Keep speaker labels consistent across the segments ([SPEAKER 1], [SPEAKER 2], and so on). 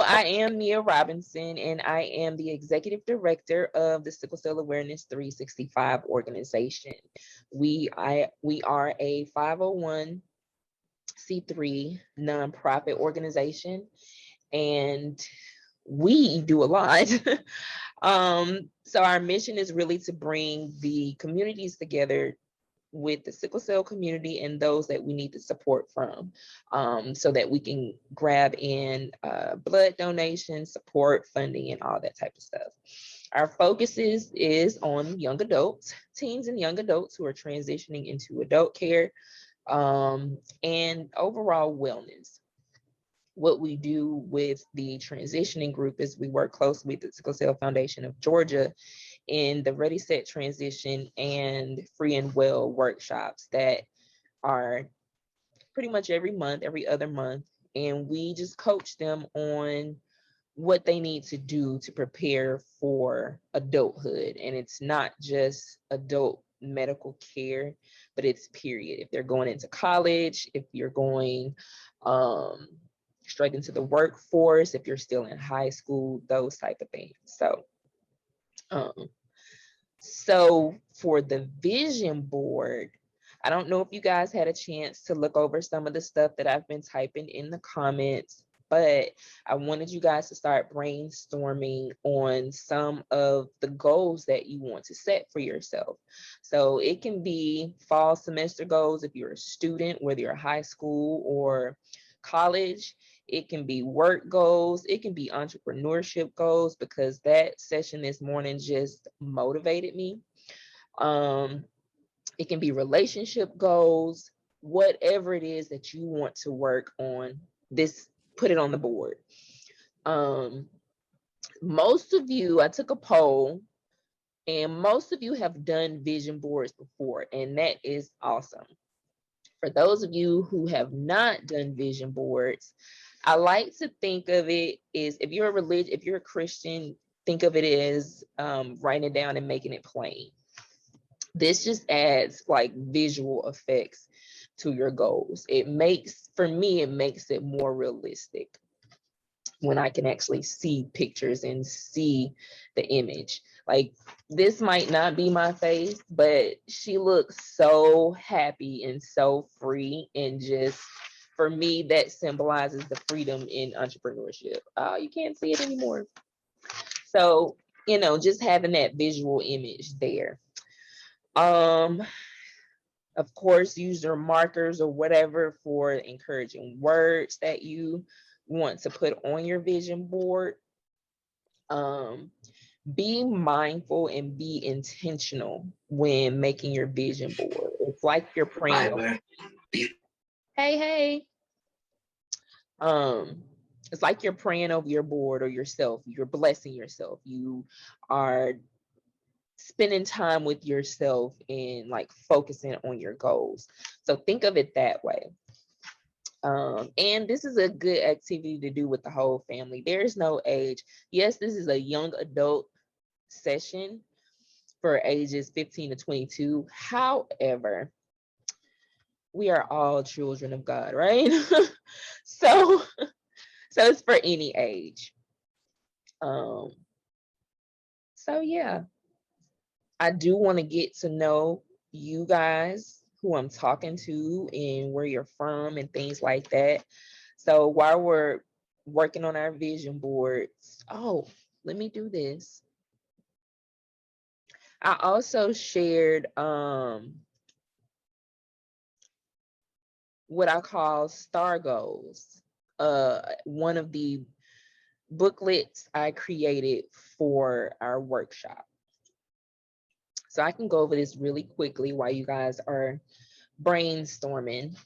[SPEAKER 1] I am Mia Robinson, and I am the executive director of the Sickle Cell Awareness 365 organization. We are a 501c3 nonprofit organization, and we do a lot. So our mission is really to bring the communities together with the sickle cell community and those that we need the support from, so that we can grab in blood donation, support, funding, and all that type of stuff. Our focus is on young adults, teens and young adults who are transitioning into adult care, and overall wellness. What we do with the transitioning group is we work closely with the Sickle Cell Foundation of Georgia in the Ready Set Transition and Free and Well workshops that are pretty much every month, every other month. And we just coach them on what they need to do to prepare for adulthood. And it's not just adult medical care, but it's period. If they're going into college, if you're going straight into the workforce, if you're still in high school, those type of things. Um, so for the vision board, I don't know if you guys had a chance to look over some of the stuff that I've been typing in the comments, but I wanted you guys to start brainstorming on some of the goals that you want to set for yourself. So it can be fall semester goals if you're a student, whether you're high school or college. It can be work goals. It can be entrepreneurship goals, because that session this morning just motivated me. Um, it can be relationship goals, whatever it is that you want to work on. This, put it on the board. Um, Most of you, I took a poll, and most of you have done vision boards before, and that is awesome. For those of you who have not done vision boards, I like to think of it as, if you're a Christian, think of it as writing it down and making it plain. This just adds like visual effects to your goals. For me, it makes it more realistic when I can actually see pictures and see the image. Like, this might not be my face, but she looks so happy and so free, and just, for me, that symbolizes the freedom in entrepreneurship. You can't see it anymore. So, just having that visual image there. Of course, use your markers or whatever for encouraging words that you want to put on your vision board. Be mindful and be intentional when making your vision board. It's like you're praying. Hey, hey. Um, it's like you're praying over your board or yourself. You're blessing yourself. You are spending time with yourself and like focusing on your goals. So think of it that way. And this is a good activity to do with the whole family. There's no age. Yes, this is a young adult session for ages 15 to 22. However, we are all children of God, right? so it's for any age. So yeah, I do want to get to know you guys, who I'm talking to and where you're from and things like that. So while we're working on our vision boards, let me do this. I also shared what I call STAR goals. One of the booklets I created for our workshop. So I can go over this really quickly while you guys are brainstorming.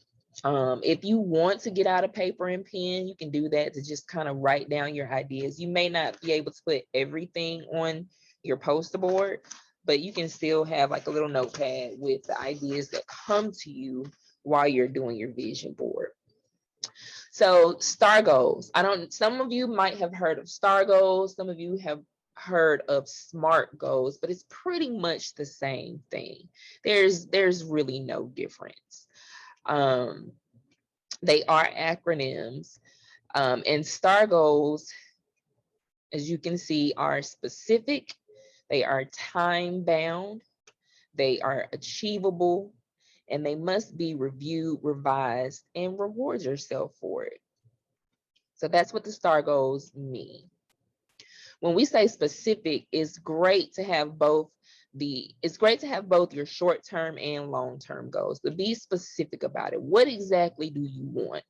[SPEAKER 1] If you want to get out a paper and pen, you can do that to just kind of write down your ideas. You may not be able to put everything on your poster board, but you can still have like a little notepad with the ideas that come to you while you're doing your vision board. So STAR goals. Some of you might have heard of STAR goals. Some of you have heard of SMART goals, but it's pretty much the same thing. There's really no difference. They are acronyms, and STAR goals as you can see, are specific, they are time bound, they are achievable, and they must be reviewed, revised, and reward yourself for it. So that's what the STAR goals mean. When we say specific, it's great to have both your short-term and long-term goals, but be specific about it. What exactly do you want?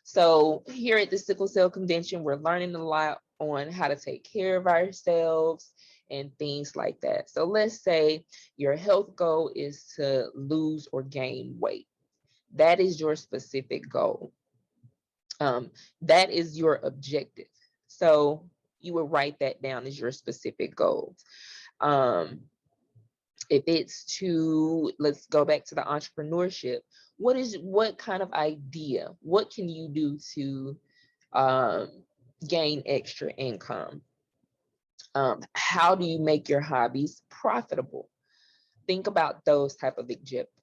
[SPEAKER 1] So here at the Sickle Cell Convention, we're learning a lot on how to take care of ourselves and things like that. So let's say your health goal is to lose or gain weight. That is your specific goal. That is your objective. So you would write that down as your specific goals. If it's to, let's go back to the entrepreneurship, what kind of idea, what can you do to gain extra income? How do you make your hobbies profitable? Think about those type of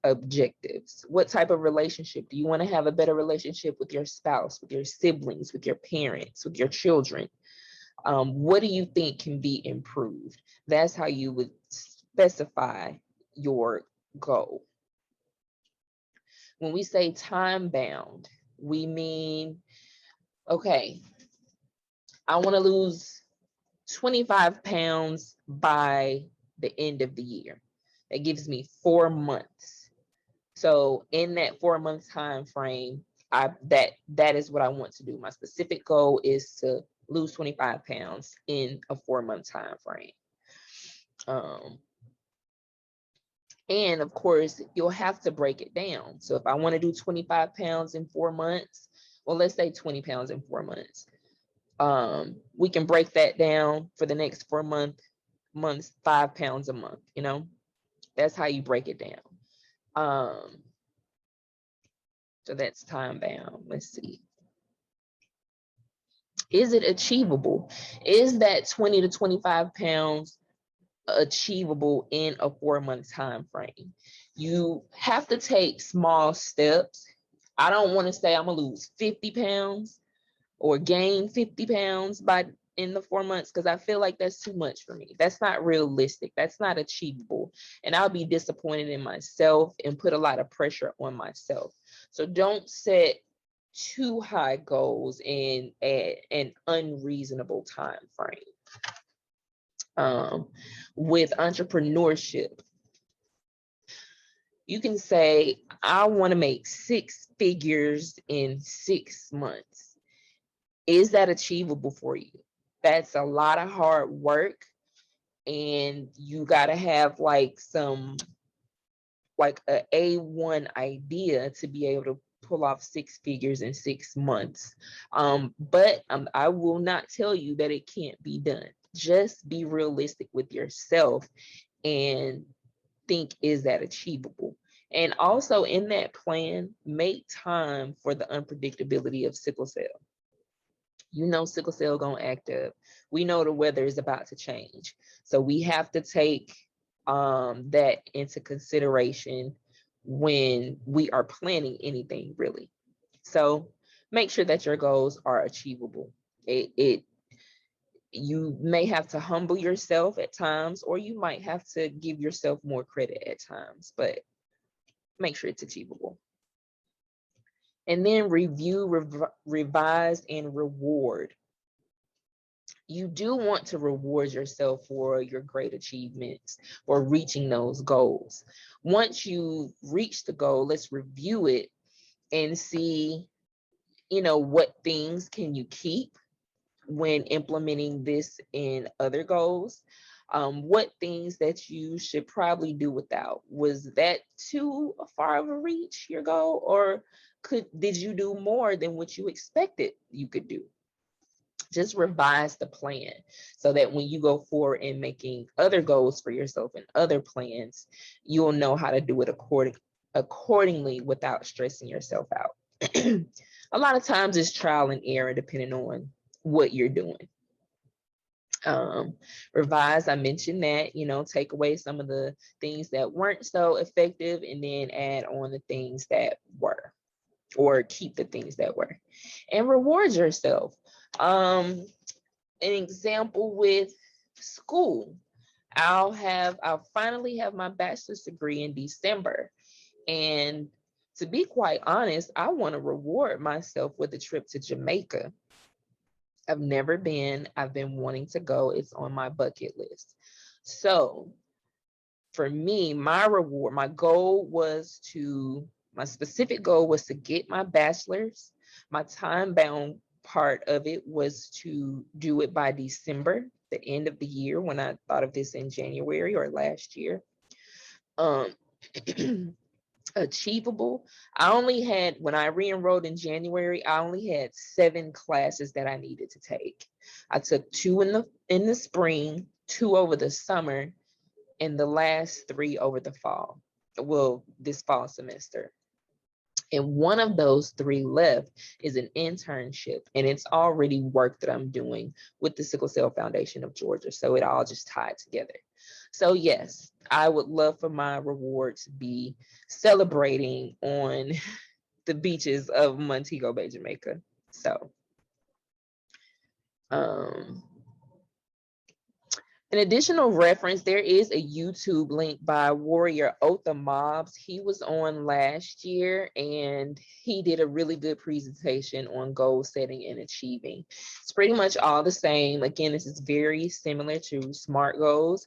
[SPEAKER 1] objectives. What type of relationship? Do you want to have a better relationship with your spouse, with your siblings, with your parents, with your children? What do you think can be improved? That's how you would specify your goal. When we say time bound, we mean, okay, I want to lose 25 pounds by the end of the year. That gives me 4 months. So in that 4-month time frame, that is what I want to do. My specific goal is to lose 25 pounds in a 4-month time frame. And of course, you'll have to break it down. So if I want to do 25 pounds in 4 months, well, let's say 20 pounds in 4 months. We can break that down for the next 4 months, 5 pounds a month, you know, that's how you break it down. So that's time bound. Let's see. Is it achievable? Is that 20 to 25 pounds achievable in a 4-month time frame? You have to take small steps. I don't want to say I'm gonna lose 50 pounds or gain 50 pounds in the 4 months, because I feel like that's too much for me. That's not realistic. That's not achievable. And I'll be disappointed in myself and put a lot of pressure on myself. So don't set too high goals in an unreasonable time frame. With entrepreneurship, you can say, I want to make 6 figures in 6 months. Is that achievable for you? That's a lot of hard work, and you got to have like a A1 idea to be able to pull off 6 figures in 6 months. But I will not tell you that it can't be done. Just be realistic with yourself and think, is that achievable? And also in that plan, make time for the unpredictability of sickle cell. You know, sickle cell gonna act up. We know the weather is about to change. So we have to take that into consideration when we are planning anything, really. So make sure that your goals are achievable. You may have to humble yourself at times, or you might have to give yourself more credit at times, but make sure it's achievable. And then review, revise, and reward. You do want to reward yourself for your great achievements or reaching those goals. Once you reach the goal, let's review it and see, you know, what things can you keep when implementing this in other goals. What things that you should probably do without. Was that too far of a reach, your goal, or did you do more than what you expected you could do? Just revise the plan so that when you go forward in making other goals for yourself and other plans, you'll know how to do it accordingly without stressing yourself out. A lot of times it's trial and error depending on what you're doing. Revise, I mentioned that, you know, take away some of the things that weren't so effective and then add on the things that were, or keep the things that were. And reward yourself. an example with school. I'll finally have my bachelor's degree in December. And to be quite honest, I want to reward myself with a trip to Jamaica. I've never been. I've been wanting to go. It's on my bucket list. So for me, my specific goal was to get my bachelor's. My time bound part of it was to do it by December, the end of the year, when I thought of this in January or last year. Um, Achievable. When I re-enrolled in January, I only had 7 classes that I needed to take. I took 2 in the spring, 2 over the summer, and the last 3 over the fall. Well, this fall semester. And one of those 3 left is an internship, and it's already work that I'm doing with the Sickle Cell Foundation of Georgia. So it all just tied together. So yes, I would love for my reward to be celebrating on the beaches of Montego Bay, Jamaica. So an additional reference, there is a YouTube link by Warrior Otha Mobs. He was on last year and he did a really good presentation on goal setting and achieving. It's pretty much all the same. Again, this is very similar to SMART goals.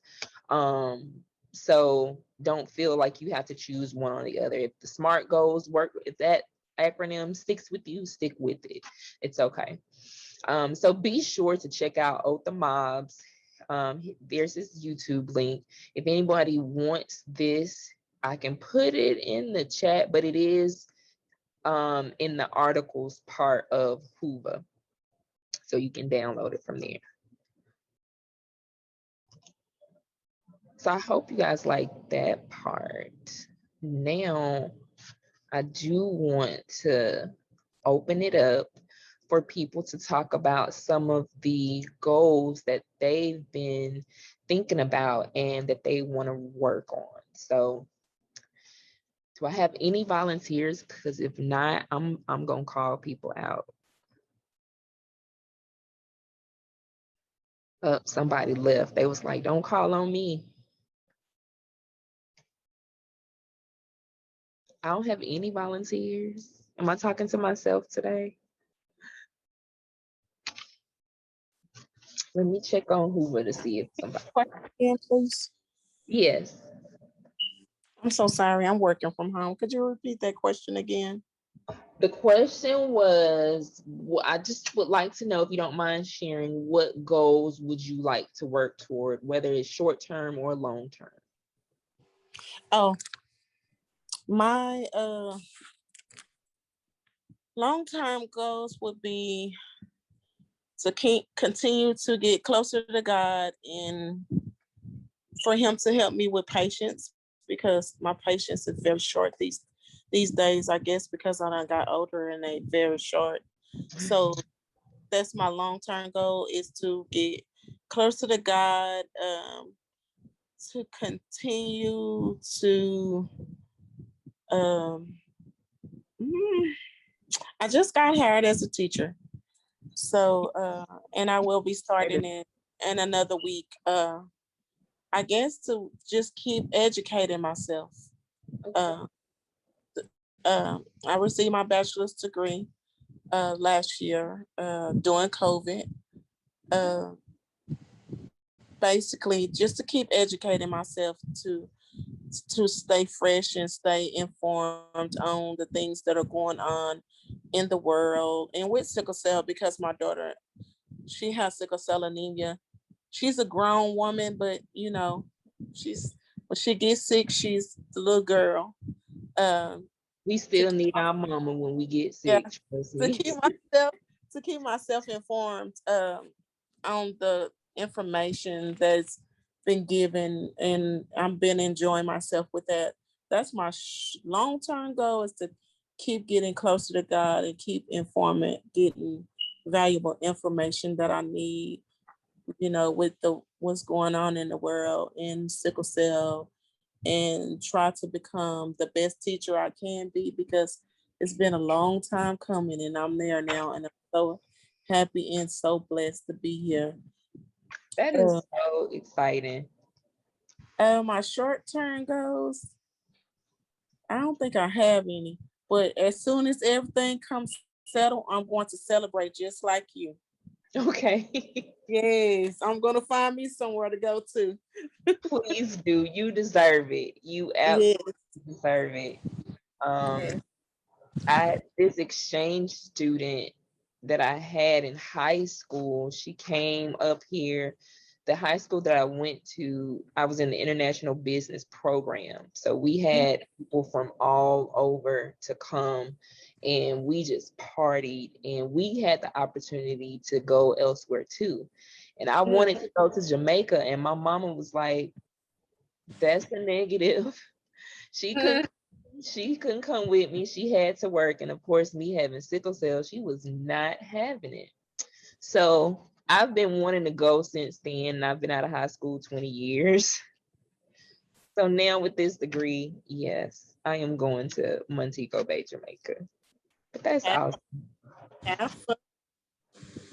[SPEAKER 1] So don't feel like you have to choose one or the other. If the SMART goals work, if that acronym sticks with you, stick with it. It's okay. So be sure to check out Otha Mobs. There's this YouTube link. If anybody wants this, I can put it in the chat, but it is in the articles part of Whova. So you can download it from there. So I hope you guys like that part. Now, I do want to open it up for people to talk about some of the goals that they've been thinking about and that they want to work on. So do I have any volunteers? Because if not, I'm gonna call people out. Somebody left. They was like, don't call on me. I don't have any volunteers. Am I talking to myself today? Let me check on Whova to see if somebody.
[SPEAKER 2] Again, please.
[SPEAKER 1] Yes.
[SPEAKER 2] I'm so sorry. I'm working from home. Could you repeat that question again?
[SPEAKER 1] The question was, I just would like to know, if you don't mind sharing, what goals would you like to work toward, whether it's short term or long term?
[SPEAKER 2] Oh, my long-term goals would be to continue to get closer to God and for him to help me with patience, because my patience is very short these days, I guess, because I done got older and they very short. So that's my long-term goal, is to get closer to God, to continue to I just got hired as a teacher. So and I will be starting in another week. I guess to just keep educating myself. I received my bachelor's degree last year during COVID. Basically, just to keep educating myself to stay fresh and stay informed on the things that are going on in the world and with sickle cell, because my daughter, she has sickle cell anemia. She's a grown woman, but you know, when she gets sick, she's the little girl.
[SPEAKER 1] We still need our mama when we get sick.
[SPEAKER 2] Yeah, to keep myself informed on the information that's been given, and I've been enjoying myself with that. That's my long-term goal, is to keep getting closer to God and keep getting valuable information that I need, you know, with what's going on in the world in sickle cell, and try to become the best teacher I can be, because it's been a long time coming and I'm there now, and I'm so happy and so blessed to be here.
[SPEAKER 1] That is so exciting.
[SPEAKER 2] My short-term goals, I don't think I have any, but as soon as everything comes settled, I'm going to celebrate just like you.
[SPEAKER 1] Okay.
[SPEAKER 2] Yes, I'm gonna find me somewhere to go to.
[SPEAKER 1] Please do. You deserve it. You
[SPEAKER 2] Yes.
[SPEAKER 1] absolutely deserve it.
[SPEAKER 2] Yes.
[SPEAKER 1] This exchange student that I had in high school, she came up here. The high school that I went to, I was in the international business program. So we had people from all over to come, and we just partied, and we had the opportunity to go elsewhere too. And I wanted to go to Jamaica, and my mama was like, that's a negative. She couldn't come with me. She had to work. And of course, me having sickle cell, she was not having it. So I've been wanting to go since then. And I've been out of high school 20 years. So now with this degree, yes, I am going to Montego Bay, Jamaica. But that's awesome.
[SPEAKER 2] Have fun.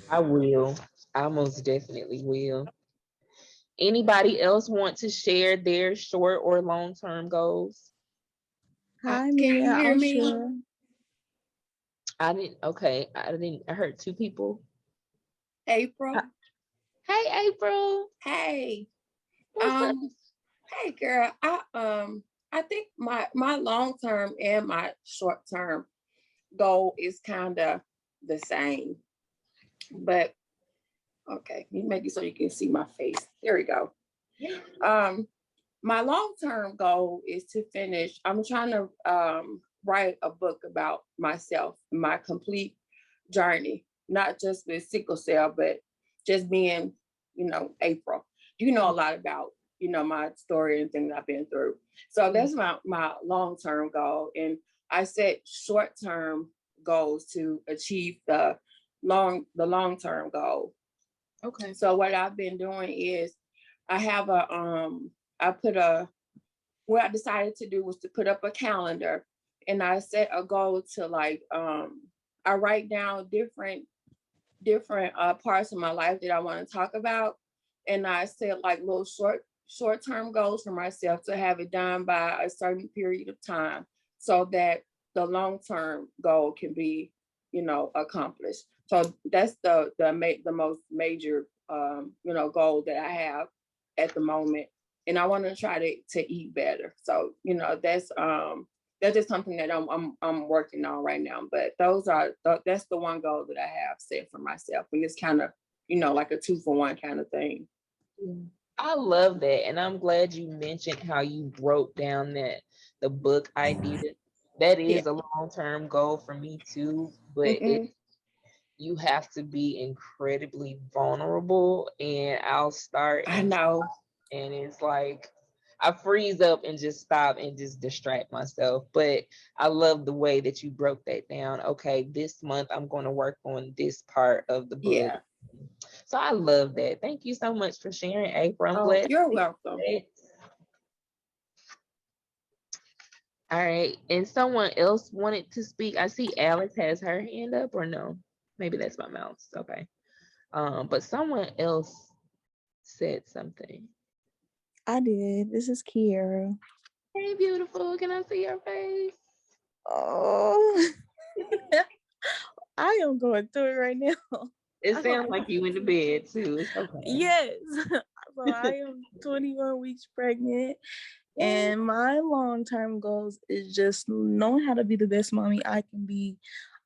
[SPEAKER 1] I will. I most definitely will. Anybody else want to share their short or long-term goals?
[SPEAKER 3] Hi,
[SPEAKER 4] Can
[SPEAKER 3] Mia.
[SPEAKER 4] you hear
[SPEAKER 3] I'm
[SPEAKER 4] me?
[SPEAKER 3] sure.
[SPEAKER 1] I heard two people.
[SPEAKER 4] April.
[SPEAKER 1] Hey, April.
[SPEAKER 4] Hey.
[SPEAKER 1] What's up?
[SPEAKER 4] Hey girl. I think my long term and my short term goal is kind of the same. But okay, you make it so you can see my face. There we go. My long term goal is to finish. I'm trying to write a book about myself, my complete journey, not just with sickle cell, but just being, April. You know a lot about, my story and things I've been through. So that's my long term goal. And I set short term goals to achieve the long term goal.
[SPEAKER 1] Okay.
[SPEAKER 4] So what I've been doing is I have what I decided to do was to put up a calendar, and I set a goal to I write down different parts of my life that I want to talk about, and I set like little short-term goals for myself to have it done by a certain period of time so that the long-term goal can be, accomplished. So that's the most major goal that I have at the moment. And I want to try to eat better. So, that's just something that I'm working on right now. But that's the one goal that I have set for myself. And it's kind of, like a 2-for-1 kind of thing.
[SPEAKER 1] I love that. And I'm glad you mentioned how you wrote down the book idea. That is a long-term goal for me too, but you have to be incredibly vulnerable, and I'll start
[SPEAKER 4] I know.
[SPEAKER 1] and it's like I freeze up and just stop and just distract myself. But I love the way that you broke that down. Okay, this month I'm going to work on this part of the book.
[SPEAKER 4] Yeah.
[SPEAKER 1] So I love that. Thank you so much for sharing, April. I'm glad.
[SPEAKER 4] You're welcome.
[SPEAKER 1] All right. And someone else wanted to speak. I see Alex has her hand up, or no? Maybe that's my mouse. Okay. But someone else said something.
[SPEAKER 3] I did. This is Kiera.
[SPEAKER 1] Hey, beautiful. Can I see your face?
[SPEAKER 3] Oh, I am going through it right now.
[SPEAKER 1] It sounds like you in the bed too. It's okay.
[SPEAKER 3] Yes. So I am 21 weeks pregnant. And my long-term goals is just knowing how to be the best mommy I can be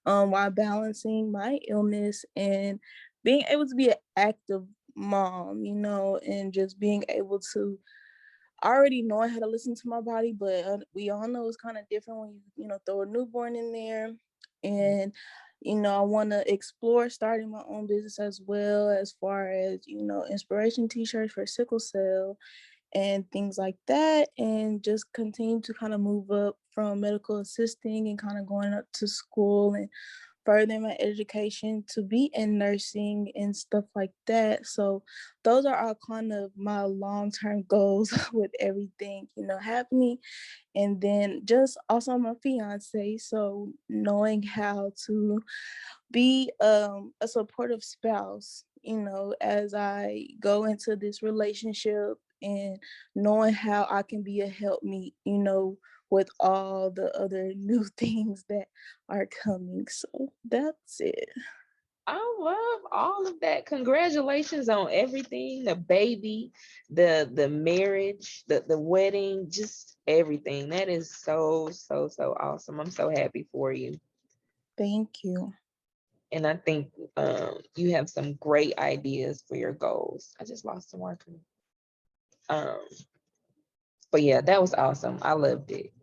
[SPEAKER 3] while balancing my illness and being able to be an active mom, and just being able to already knowing how to listen to my body, but we all know it's kind of different when you throw a newborn in there. And I want to explore starting my own business as well, as far as inspiration t-shirts for sickle cell and things like that, and just continue to kind of move up from medical assisting and kind of going up to school and furthering my education to be in nursing and stuff like that. So those are all kind of my long-term goals with everything happening. And then just also my fiance, so knowing how to be a supportive spouse, as I go into this relationship, and knowing how I can be a helpmeet, with all the other new things that are coming. So that's it.
[SPEAKER 1] I love all of that. Congratulations on everything, the baby, the marriage, the wedding, just everything. That is so, so, so awesome. I'm so happy for you.
[SPEAKER 3] Thank you.
[SPEAKER 1] And I think you have some great ideas for your goals. I just lost the marker. But yeah, that was awesome. I loved it.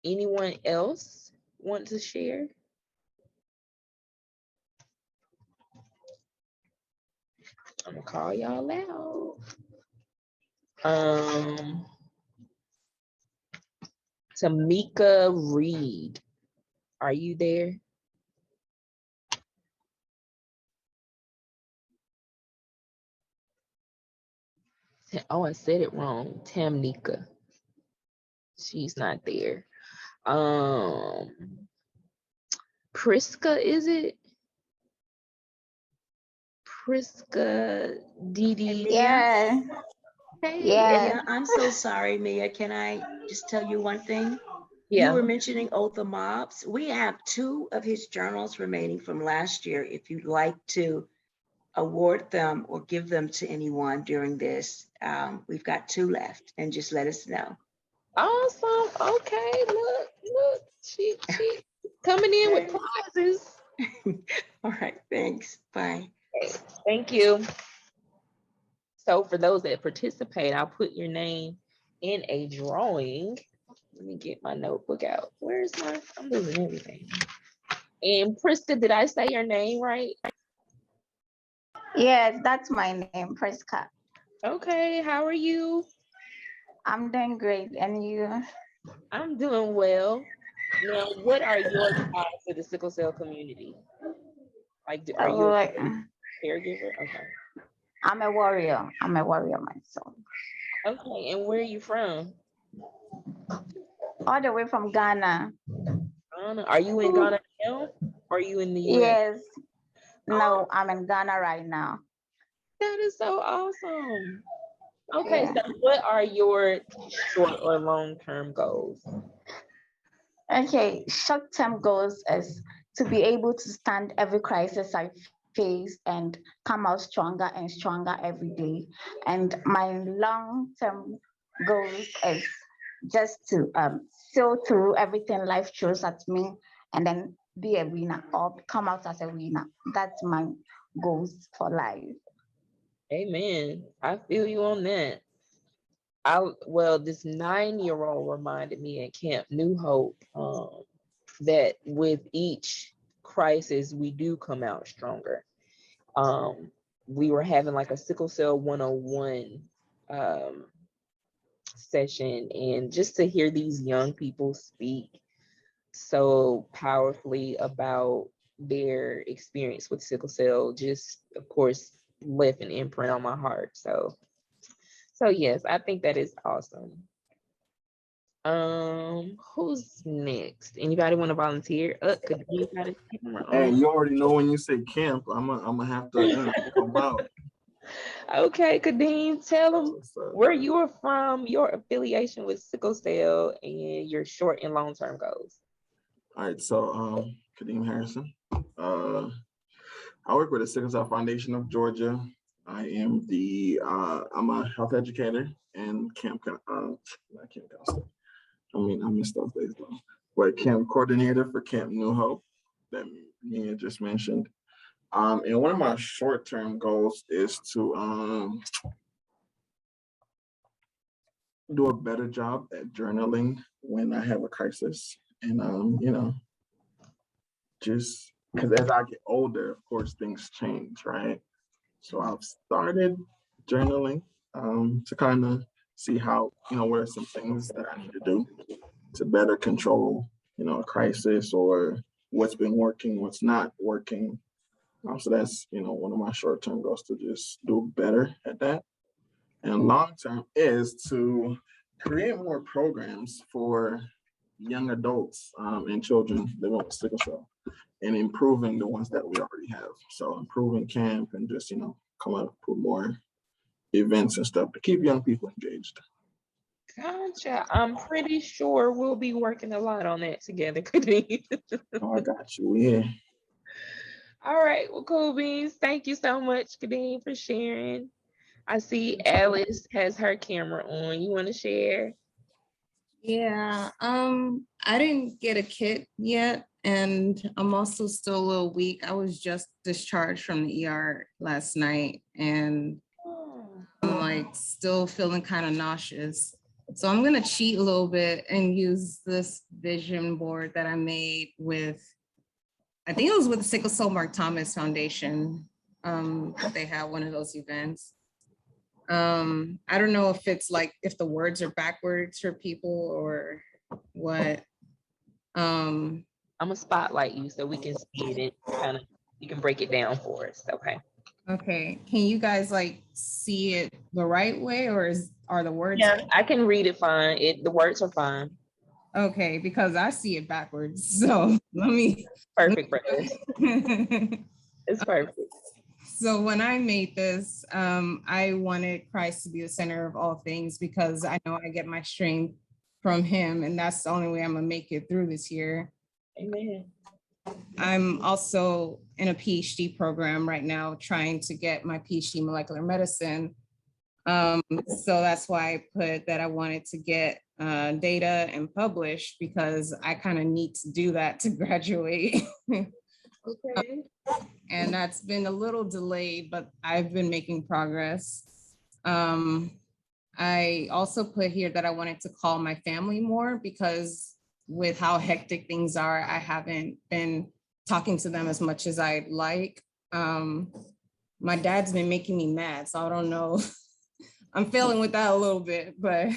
[SPEAKER 1] Anyone else want to share? I'm gonna call y'all out. Tamika Reed, are you there? Oh, I said it wrong. Tamnika. She's not there. Priska, is it? Priska Didi.
[SPEAKER 5] Yeah,
[SPEAKER 1] Hey,
[SPEAKER 5] yeah.
[SPEAKER 6] Mia, I'm so sorry, Mia. Can I just tell you one thing? You
[SPEAKER 1] yeah.
[SPEAKER 6] were mentioning Oath of Mobs. We have 2 of his journals remaining from last year. If you'd like to award them or give them to anyone during this, we've got 2 left, and just let us know.
[SPEAKER 1] Awesome. Okay, look, she coming in with prizes.
[SPEAKER 6] All right, thanks. Bye.
[SPEAKER 1] Okay, thank you. So for those that participate, I'll put your name in a drawing. Let me get my notebook out. Where's my, I'm losing everything. And Priska, did I say your name right?
[SPEAKER 5] Yes, that's my name, Priska.
[SPEAKER 1] Okay, how are you?
[SPEAKER 5] I'm doing great. And you?
[SPEAKER 1] I'm doing well. Now, what are your ties to the sickle cell community? Like, are you a caregiver? Okay.
[SPEAKER 5] I'm a warrior. I'm a warrior myself.
[SPEAKER 1] Okay, and where are you from?
[SPEAKER 5] All the way from Ghana.
[SPEAKER 1] Ghana. Are you in Ghana now? Or are you in the US?
[SPEAKER 5] Yes. No, I'm in Ghana right now.
[SPEAKER 1] That is so awesome. Okay,
[SPEAKER 5] Yeah.
[SPEAKER 1] so what are your short or long-term goals?
[SPEAKER 5] Okay, short-term goals is to be able to stand every crisis I face and come out stronger and stronger every day. And my long-term goals is just to sail through everything life throws at me and then be a winner or come out as a winner. That's my goals for life.
[SPEAKER 1] Amen. I feel you on that. Well, this 9-year-old reminded me at Camp New Hope that with each crisis, we do come out stronger. We were having like a sickle cell 101 session, and just to hear these young people speak so powerfully about their experience with sickle cell just, of course, left an imprint on my heart. So yes, I think that is awesome. Who's next? Anybody want to volunteer? Could you got a camera on?
[SPEAKER 7] Hey, you already know when you say camp, I'm gonna have to come out.
[SPEAKER 1] Okay, Kadeem, tell them where you are from, your affiliation with sickle cell, and your short and long-term goals.
[SPEAKER 7] All right, so Kadeem Harrison. I work with the Sickle Cell Foundation of Georgia. I am I'm a health educator and camp not camp counselor. I missed those days though. But camp coordinator for Camp New Hope that Mia just mentioned. And one of my short-term goals is to do a better job at journaling when I have a crisis. And just because as I get older, of course, things change, right? So I've started journaling to kind of see how, what are some things that I need to do to better control, a crisis, or what's been working, what's not working. So that's, one of my short-term goals, to just do better at that. And long-term is to create more programs for young adults and children living with sickle cell and improving the ones that we already have. So improving camp and just, come up with more events and stuff to keep young people engaged.
[SPEAKER 1] Gotcha. I'm pretty sure we'll be working a lot on that together, Kadeem.
[SPEAKER 7] Oh, I got you. Yeah.
[SPEAKER 1] All right. Well, cool beans. Thank you so much, Kadeem, for sharing. I see Alice has her camera on. You want to share?
[SPEAKER 8] Yeah, I didn't get a kit yet, and I'm also still a little weak. I was just discharged from the ER last night, and I'm like still feeling kind of nauseous. So I'm gonna cheat a little bit and use this vision board that I made with, I think it was with the Sickle Cell Mark Thomas Foundation. They had one of those events. I don't know if it's like, if the words are backwards for people or what.
[SPEAKER 1] I'm gonna spotlight you so we can see it and kind of, you can break it down for us. Okay.
[SPEAKER 8] Okay, can you guys like see it the right way, or are the words?
[SPEAKER 1] Yeah, I can read it fine. The words are fine.
[SPEAKER 8] Okay, because I see it backwards. So let me.
[SPEAKER 1] Perfect, brothers. It's perfect.
[SPEAKER 8] So when I made this, I wanted Christ to be the center of all things, because I know I get my strength from him, and that's the only way I'm gonna make it through this year.
[SPEAKER 1] Amen.
[SPEAKER 8] I'm also in a PhD program right now, trying to get my PhD in molecular medicine. So that's why I put that I wanted to get data and publish, because I kind of need to do that to graduate.
[SPEAKER 1] Okay.
[SPEAKER 8] And that's been a little delayed, but I've been making progress. I also put here that I wanted to call my family more, because with how hectic things are, I haven't been talking to them as much as I'd like. My dad's been making me mad, so I don't know. I'm failing with that a little bit, but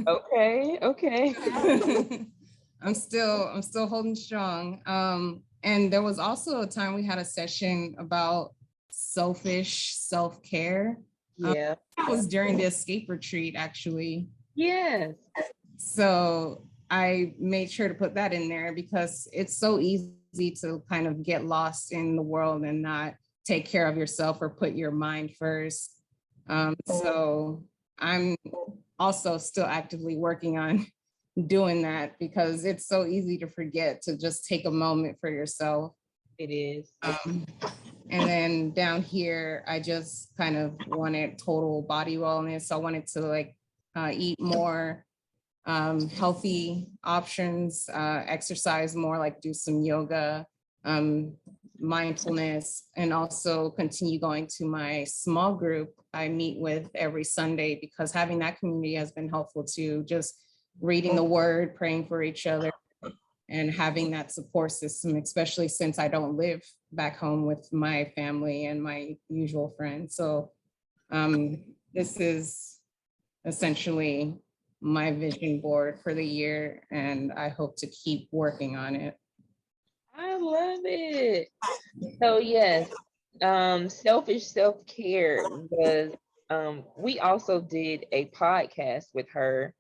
[SPEAKER 1] Okay.
[SPEAKER 8] I'm still holding strong. And there was also a time we had a session about selfish self-care.
[SPEAKER 1] Yeah.
[SPEAKER 8] That was during the escape retreat, actually.
[SPEAKER 1] Yes.
[SPEAKER 8] So I made sure to put that in there, because it's so easy to kind of get lost in the world and not take care of yourself or put your mind first. So I'm also still actively working on doing that, because it's so easy to forget to just take a moment for yourself.
[SPEAKER 1] It is.
[SPEAKER 8] And then down here, I just kind of wanted total body wellness. So I wanted to like eat more healthy options, exercise more, like do some yoga, mindfulness, and also continue going to my small group I meet with every Sunday, because having that community has been helpful too. Just reading the word, praying for each other, and having that support system, especially since I don't live back home with my family and my usual friends. So this is essentially my vision board for the year, and I hope to keep working on it.
[SPEAKER 1] I love it. So yes, selfish self-care, because we also did a podcast with her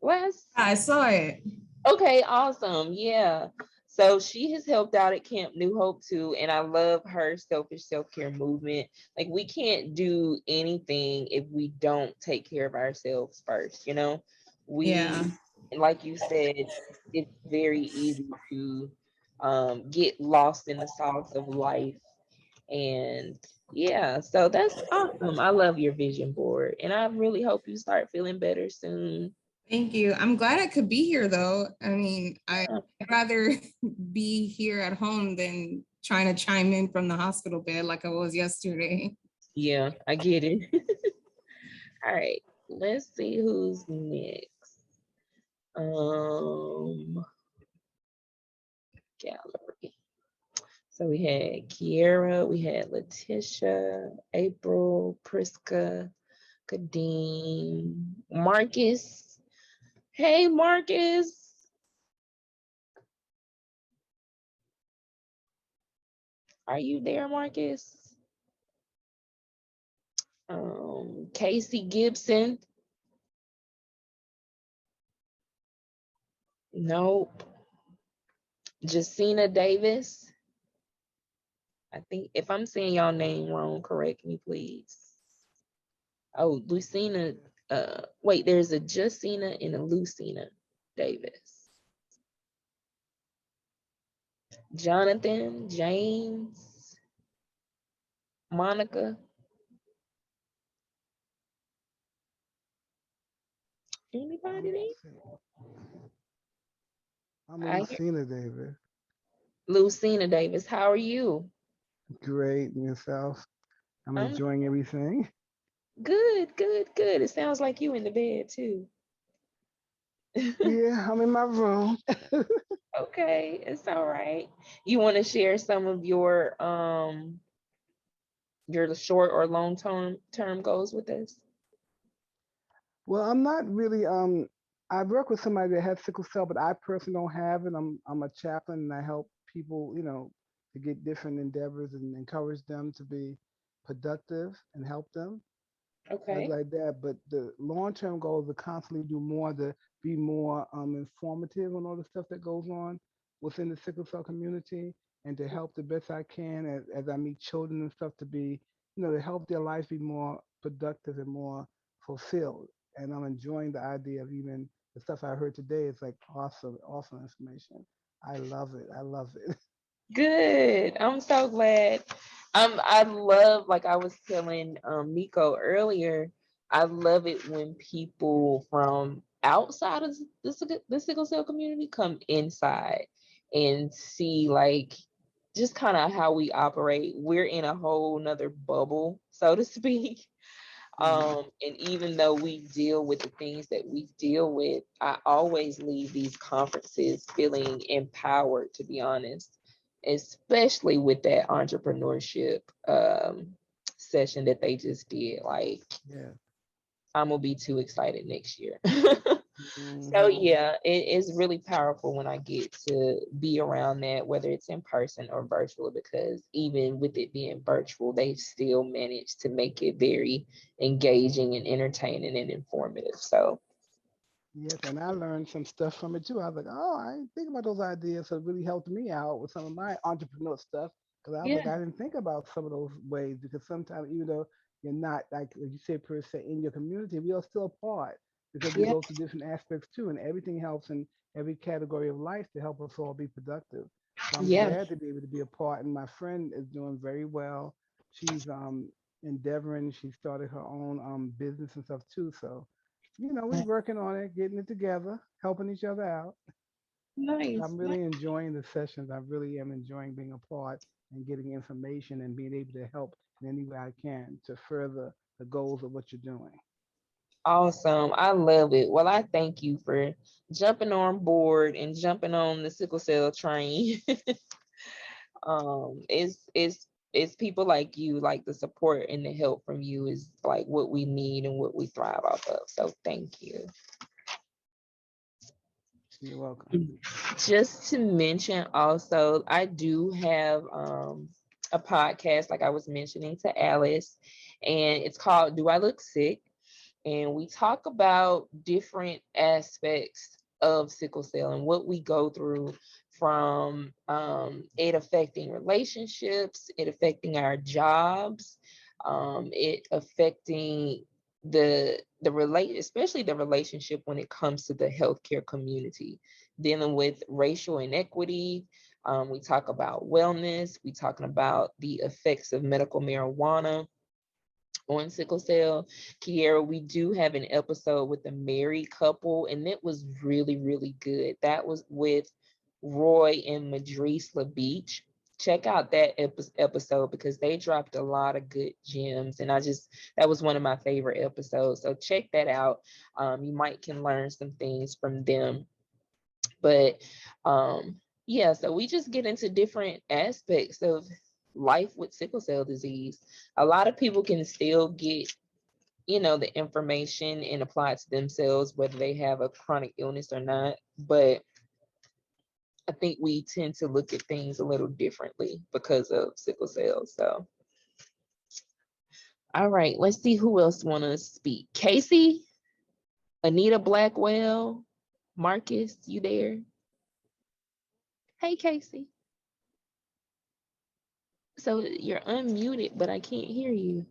[SPEAKER 1] last.
[SPEAKER 8] I saw it.
[SPEAKER 1] Okay, awesome. Yeah. So she has helped out at Camp New Hope too, and I love her selfish self-care movement. Like, we can't do anything if we don't take care of ourselves first,
[SPEAKER 8] Yeah.
[SPEAKER 1] Like you said, it's very easy to get lost in the sauce of life. And yeah, so that's awesome. I love your vision board, and I really hope you start feeling better soon.
[SPEAKER 8] Thank you. I'm glad I could be here though. I mean, I'd rather be here at home than trying to chime in from the hospital bed like I was yesterday.
[SPEAKER 1] Yeah, I get it. All right, let's see who's next. Gallery. So we had Kiera, we had Letitia, April, Priska, Kadeem, Marcus. Hey, Marcus. Are you there, Marcus? Casey Gibson. Nope. Jacina Davis. I think if I'm saying y'all name wrong, correct me, please. Oh, Lucina. Wait, there's a Justina and a Lucina Davis. Jonathan, James, Monica. Anybody there?
[SPEAKER 9] I'm
[SPEAKER 1] I hear
[SPEAKER 9] Lucina Davis.
[SPEAKER 1] Lucina Davis. How are you?
[SPEAKER 9] Great, and yourself? I'm
[SPEAKER 1] I'm
[SPEAKER 9] enjoying everything.
[SPEAKER 1] good, good, good. It sounds like you in the bed too.
[SPEAKER 9] Yeah, I'm in my room.
[SPEAKER 1] Okay, it's all right. You want to share some of your short or long term goals with us?
[SPEAKER 9] Well, I'm not really I work with somebody that has sickle cell, but I personally don't have it. I'm a chaplain and I help people, to get different endeavors and encourage them to be productive and help them. Things
[SPEAKER 1] Okay.
[SPEAKER 9] like that. But the long-term goal is to constantly do more, to be more informative on all the stuff that goes on within the sickle cell community, and to help the best I can as I meet children and stuff to be, to help their lives be more productive and more fulfilled. And I'm enjoying the idea of even the stuff I heard today. It's like awesome, awesome information. I love it. I love it.
[SPEAKER 1] Good. I'm so glad. I love, like I was telling Miko earlier, I love it when people from outside of the sickle cell community come inside and see like just kind of how we operate. We're in a whole nother bubble, so to speak. And even though we deal with the things that we deal with, I always leave these conferences feeling empowered, to be honest, especially with that entrepreneurship session that they just did. Like,
[SPEAKER 9] Yeah.
[SPEAKER 1] I'm gonna be too excited next year. So
[SPEAKER 9] Mhm.
[SPEAKER 1] yeah, it is really powerful when I get to be around that, whether it's in person or virtual, because even with it being virtual, they still manage to make it very engaging and entertaining and informative. So
[SPEAKER 9] Yes, and I learned some stuff from it too. I was like, oh, I didn't think about those ideas. So it really helped me out with some of my entrepreneur stuff. Because I was like,
[SPEAKER 1] yeah,
[SPEAKER 9] I didn't think about some of those ways. Because sometimes, even though you're not, like you say, per se, in your community, we are still apart because we
[SPEAKER 1] yeah,
[SPEAKER 9] go through different aspects too. And everything helps in every category of life to help us all be productive. So I'm
[SPEAKER 1] yeah.
[SPEAKER 9] glad to be able to be a part. And my friend is doing very well. She's endeavoring. She started her own business and stuff too. So we're working on it, getting it together, helping each other out.
[SPEAKER 1] Nice.
[SPEAKER 9] I'm really enjoying the sessions. I really am enjoying being a part and getting information and being able to help in any way I can to further the goals of what you're doing.
[SPEAKER 1] Awesome. I love it. Well, I thank you for jumping on board and jumping on the sickle cell train. It's people like you, like the support and the help from you is like what we need and what we thrive off of. So thank you.
[SPEAKER 9] You're welcome.
[SPEAKER 1] Just to mention also, I do have a podcast, like I was mentioning to Alice, and it's called Do I Look Sick? And we talk about different aspects of sickle cell and what we go through, from it affecting relationships, it affecting our jobs, it affecting especially the relationship when it comes to the healthcare community, dealing with racial inequity. We talk about wellness. We talking about the effects of medical marijuana on sickle cell. Kiera, we do have an episode with a married couple, and it was really, really good. That was with Roy and Madrice LaBeach. Check out that episode because they dropped a lot of good gems, and that was one of my favorite episodes. So check that out. You might can learn some things from them. But yeah, so we just get into different aspects of life with sickle cell disease. A lot of people can still get, the information and apply it to themselves, whether they have a chronic illness or not. But I think we tend to look at things a little differently because of sickle cell. So, all right, let's see who else want to speak. Casey, Anita Blackwell, Marcus, you there? Hey, Casey. So you're unmuted, but I can't hear you.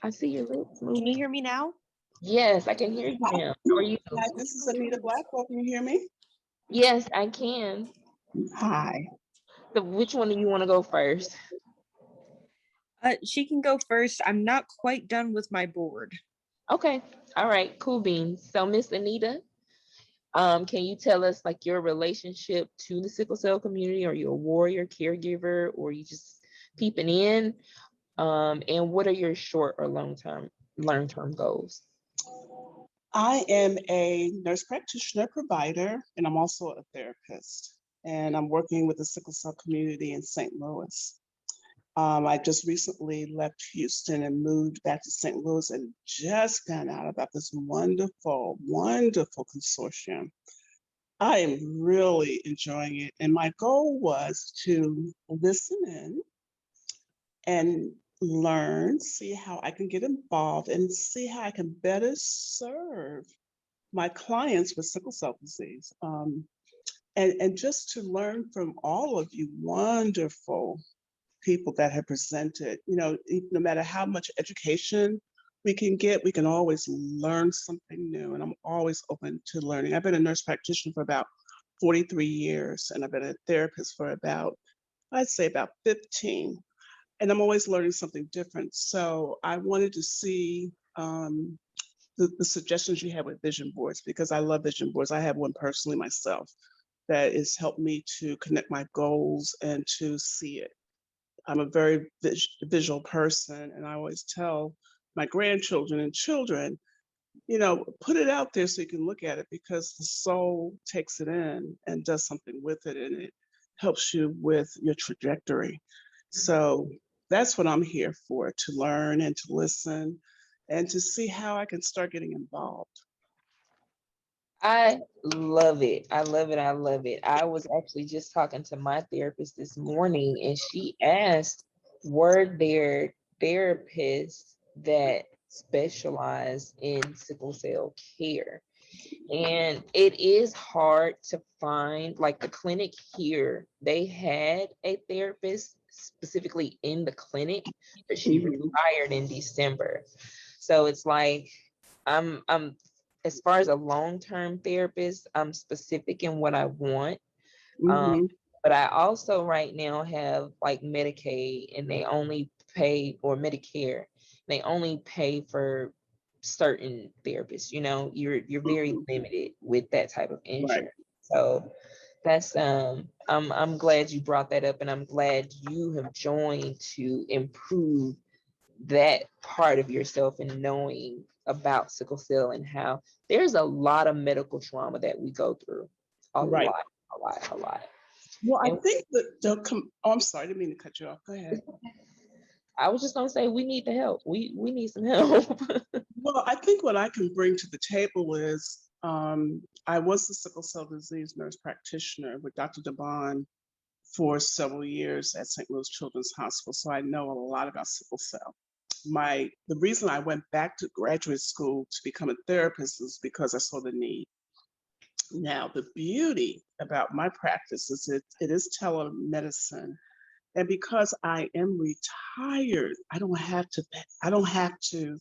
[SPEAKER 1] I see your lips
[SPEAKER 10] Can you
[SPEAKER 1] moving.
[SPEAKER 10] hear me now?
[SPEAKER 1] Yes, I can hear you now. How are you?
[SPEAKER 10] Hi, this is Anita Blackwell. Can you hear me?
[SPEAKER 1] Yes, I can.
[SPEAKER 10] Hi.
[SPEAKER 1] So which one do you want to go first?
[SPEAKER 10] She can go first. I'm not quite done with my board.
[SPEAKER 1] Okay. All right. Cool beans. So Miss Anita, can you tell us like your relationship to the sickle cell community? Are you a warrior, caregiver, or you just peeping in? And what are your short or long-term goals?
[SPEAKER 10] I am a nurse practitioner provider, and I'm also a therapist. And I'm working with the sickle cell community in St. Louis. I just recently left Houston and moved back to St. Louis and just found out about this wonderful, wonderful consortium. I am really enjoying it. And my goal was to listen in and learn, see how I can get involved and see how I can better serve my clients with sickle cell disease. And just to learn from all of you wonderful people that have presented, no matter how much education we can get, we can always learn something new. And I'm always open to learning. I've been a nurse practitioner for about 43 years, and I've been a therapist for I'd say about 15. And I'm always learning something different. So I wanted to see the suggestions you have with vision boards, because I love vision boards. I have one personally myself that has helped me to connect my goals and to see it. I'm a very visual person, and I always tell my grandchildren and children, put it out there so you can look at it, because the soul takes it in and does something with it, and it helps you with your trajectory. So that's what I'm here for, to learn and to listen and to see how I can start getting involved.
[SPEAKER 1] I love it. I love it. I love it. I was actually just talking to my therapist this morning, and she asked, were there therapists that specialize in sickle cell care? And it is hard to find, like the clinic here, they had a therapist specifically in the clinic, but she retired in December. So it's like, I'm as far as a long-term therapist, I'm specific in what I want. But I also right now have like Medicaid, and they only pay, or Medicare, they only pay for certain therapists. You're very limited with that type of insurance. So that's I'm glad you brought that up, and I'm glad you have joined to improve that part of yourself and knowing about sickle cell and how there's a lot of medical trauma that we go through. A lot.
[SPEAKER 10] Well, I think that they'll come. Oh, I'm sorry, I didn't mean to cut you off. Go ahead.
[SPEAKER 1] I was just gonna say we need the help. We need some help.
[SPEAKER 10] Well, I think what I can bring to the table is I was the sickle cell disease nurse practitioner with Dr. DeBon for several years at St. Louis Children's Hospital, so I know a lot about sickle cell. The reason I went back to graduate school to become a therapist is because I saw the need. Now, the beauty about my practice is it is telemedicine. And because I am retired, I don't have to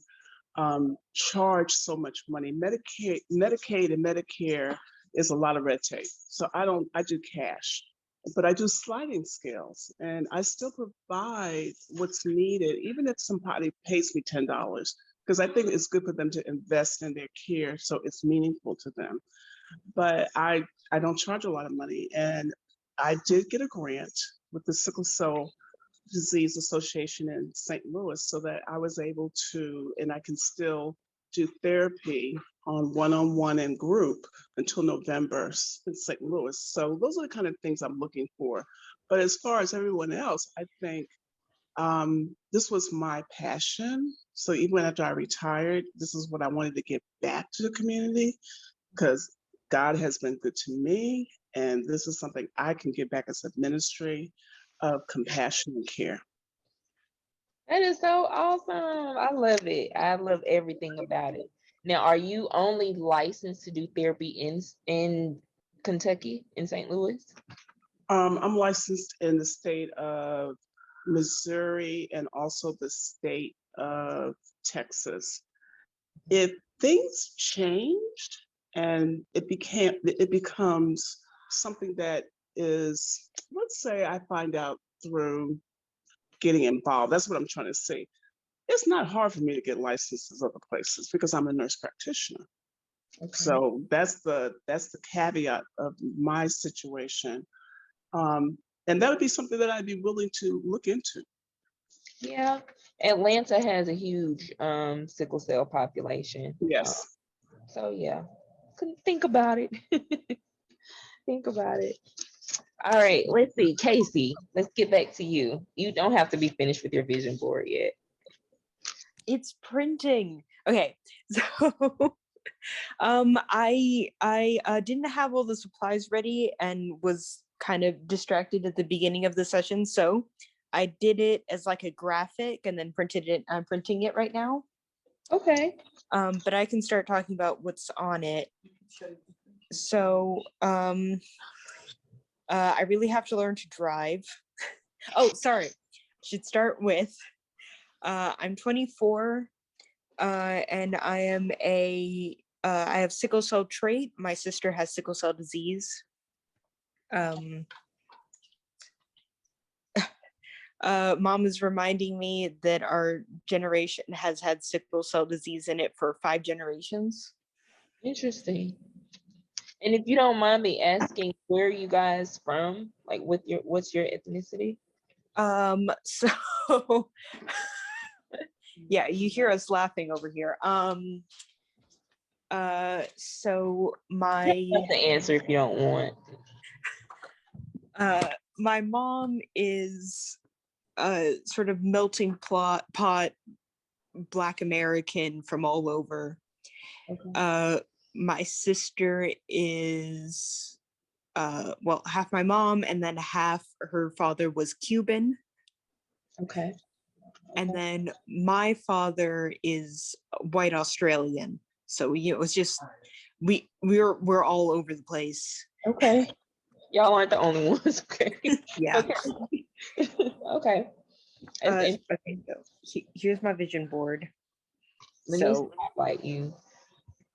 [SPEAKER 10] charge so much money. Medicaid and Medicare is a lot of red tape. So I do cash, but I do sliding scales, and I still provide what's needed, even if somebody pays me $10, because I think it's good for them to invest in their care so it's meaningful to them. But I don't charge a lot of money. And I did get a grant with the Sickle Cell Disease Association in St. Louis, so that I was able to, and I can still do therapy on one-on-one and group until November in St. Louis. So those are the kind of things I'm looking for. But as far as everyone else, I think this was my passion. So even after I retired, this is what I wanted to give back to the community, because God has been good to me, and this is something I can give back as a ministry of compassion and care.
[SPEAKER 1] That is so awesome. I love it. I love everything about it. Now, are you only licensed to do therapy in Kentucky, in St. Louis?
[SPEAKER 10] I'm licensed in the state of Missouri and also the state of Texas. If things changed and it becomes something that is, let's say I find out through getting involved, that's what I'm trying to say. It's not hard for me to get licenses other places because I'm a nurse practitioner.
[SPEAKER 1] Okay.
[SPEAKER 10] So that's the caveat of my situation. And that would be something that I'd be willing to look into.
[SPEAKER 1] Yeah, Atlanta has a huge sickle cell population.
[SPEAKER 10] Yes.
[SPEAKER 1] So yeah, think about it. Think about it. All right, let's see, Casey. Let's get back to you. You don't have to be finished with your vision board yet.
[SPEAKER 11] It's printing. Okay, so I didn't have all the supplies ready and was kind of distracted at the beginning of the session, so I did it as like a graphic and then printed it. I'm printing it right now.
[SPEAKER 1] Okay.
[SPEAKER 11] But I can start talking about what's on it. So I really have to learn to drive. Oh, sorry. Should start with I'm 24 and I am I have sickle cell trait. My sister has sickle cell disease. Mom is reminding me that our generation has had sickle cell disease in it for 5 generations.
[SPEAKER 1] Interesting. And if you don't mind me asking, where are you guys from? Like, what's your ethnicity?
[SPEAKER 11] So yeah, you hear us laughing over here. So
[SPEAKER 1] You have to answer if you don't want.
[SPEAKER 11] My mom is sort of melting pot Black American from all over.
[SPEAKER 1] Okay.
[SPEAKER 11] My sister is well, half my mom, and then half her father was Cuban.
[SPEAKER 1] Okay.
[SPEAKER 11] And then my father is white Australian. So you know, it's just we're all over the place.
[SPEAKER 1] Okay. Y'all aren't the only ones. Okay.
[SPEAKER 11] Yeah.
[SPEAKER 1] Okay. Okay.
[SPEAKER 11] Okay. So here's my vision board.
[SPEAKER 1] Let me spotlight you.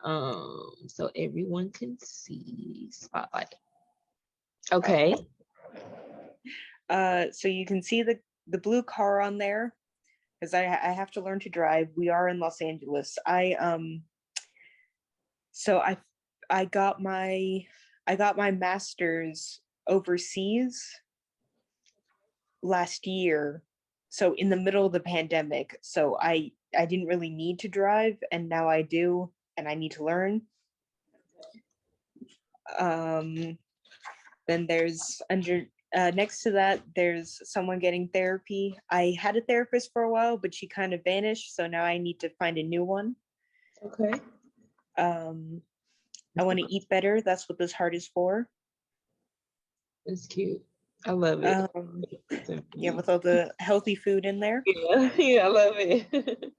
[SPEAKER 1] So everyone can see. Spotlight. Okay.
[SPEAKER 11] So you can see the blue car on there, because I have to learn to drive. We are in Los Angeles. So I got my master's overseas last year, so in the middle of the pandemic. So I didn't really need to drive, and now I do, and I need to learn. Then there's next to that, there's someone getting therapy. I had a therapist for a while, but she kind of vanished, so now I need to find a new one.
[SPEAKER 1] Okay.
[SPEAKER 11] I want to eat better. That's what this heart is for.
[SPEAKER 1] It's cute. I love it.
[SPEAKER 11] Yeah, with all the healthy food in there.
[SPEAKER 1] Yeah, I love it.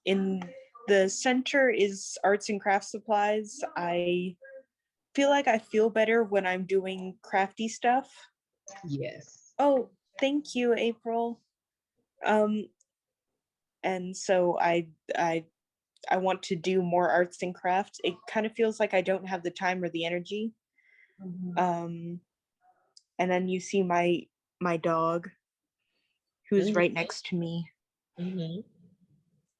[SPEAKER 11] In the center is arts and crafts supplies. I feel like I feel better when I'm doing crafty stuff.
[SPEAKER 1] Yes.
[SPEAKER 11] Oh, thank you, April. And so I want to do more arts and crafts. It kind of feels like I don't have the time or the energy.
[SPEAKER 1] Mm-hmm.
[SPEAKER 11] And then you see my dog, who's right next to me.
[SPEAKER 1] Mm-hmm.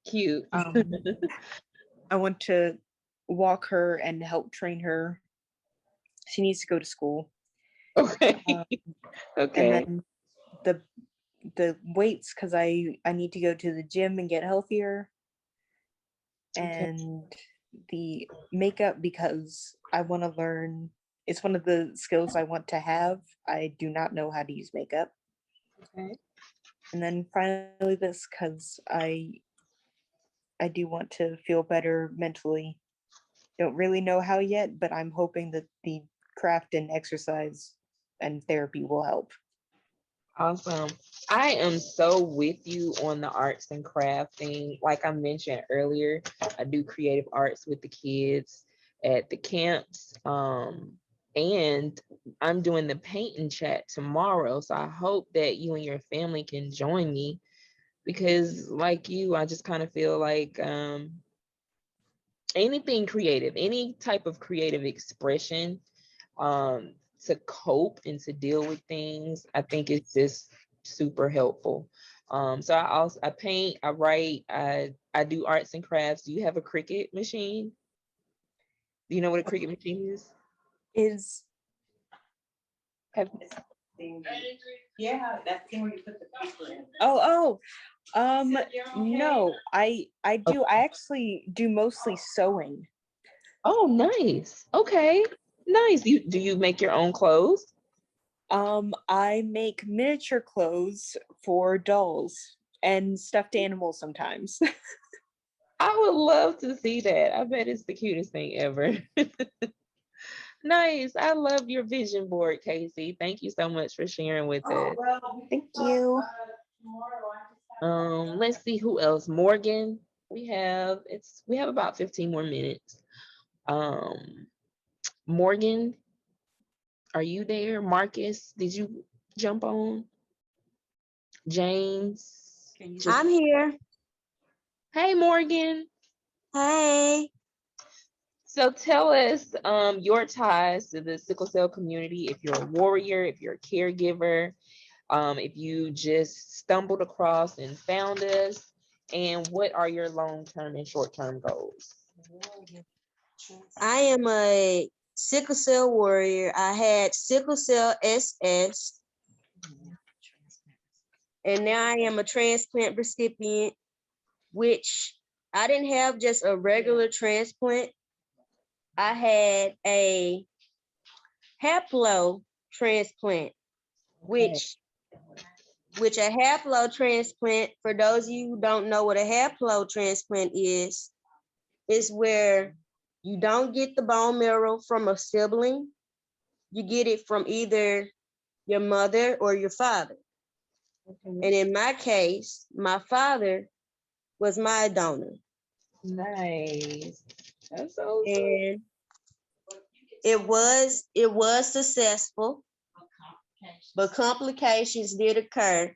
[SPEAKER 1] Cute.
[SPEAKER 11] I want to walk her and help train her. She needs to go to school.
[SPEAKER 1] Okay. Okay.
[SPEAKER 11] And then the weights, because I need to go to the gym and get healthier. And the makeup, because I want to learn. It's one of the skills I want to have. I do not know how to use makeup.
[SPEAKER 1] Okay.
[SPEAKER 11] And then finally this, because I do want to feel better mentally. Don't really know how yet, but I'm hoping that the craft and exercise and therapy will help.
[SPEAKER 1] Awesome. I am so with you on the arts and crafting. Like I mentioned earlier, I do creative arts with the kids at the camps. And I'm doing the paint and chat tomorrow. So I hope that you and your family can join me because like you, I just kind of feel like anything creative, any type of creative expression to cope and to deal with things, I think it's just super helpful. So I paint, I write, I do arts and crafts. Do you have a Cricut machine? Do you know what a Cricut machine is?
[SPEAKER 11] Is
[SPEAKER 1] Have,
[SPEAKER 11] yeah, that thing where you put the paper in. No, I do. I actually do mostly sewing.
[SPEAKER 1] oh, nice. Okay, nice. Do you make your own clothes?
[SPEAKER 11] I make miniature clothes for dolls and stuffed animals sometimes.
[SPEAKER 1] I would love to see that. I bet it's the cutest thing ever. Nice. I love your vision board, Casey. Thank you so much for sharing with us.
[SPEAKER 11] Thank you.
[SPEAKER 1] Let's see who else. Morgan. We have about 15 more minutes. Morgan, are you there? Marcus, did you jump on? James.
[SPEAKER 12] I'm here.
[SPEAKER 1] Hey, Morgan.
[SPEAKER 12] Hey.
[SPEAKER 1] So tell us your ties to the sickle cell community. If you're a warrior, if you're a caregiver, if you just stumbled across and found us, and what are your long-term and short-term goals?
[SPEAKER 12] I am a sickle cell warrior. I had sickle cell SS, and now I am a transplant recipient, which I didn't have just a regular transplant. I had a haplo transplant, which a haplo transplant, for those of you who don't know what a haplo transplant is where you don't get the bone marrow from a sibling. You get it from either your mother or your father. And in my case, my father was my donor.
[SPEAKER 1] Nice. That's so
[SPEAKER 12] and it was successful, but complications did occur.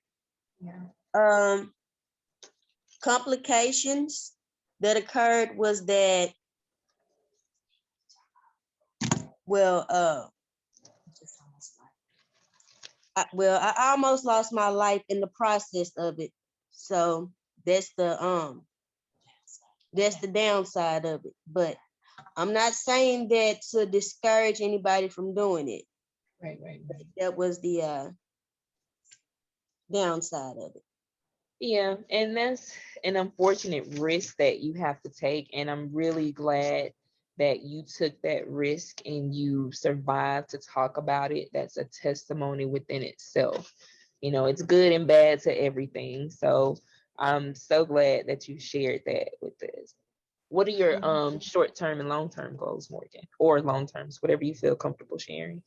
[SPEAKER 12] Complications that occurred was that, I almost lost my life in the process of it. So that's the downside of it. But I'm not saying that to discourage anybody from doing it.
[SPEAKER 1] Right.
[SPEAKER 12] That was the downside of it.
[SPEAKER 1] Yeah, and that's an unfortunate risk that you have to take. And I'm really glad that you took that risk and you survived to talk about it. That's a testimony within itself. You know, it's good and bad to everything. So I'm so glad that you shared that with us. What are your short-term and long-term goals, Morgan? Or long-terms, whatever you feel comfortable sharing.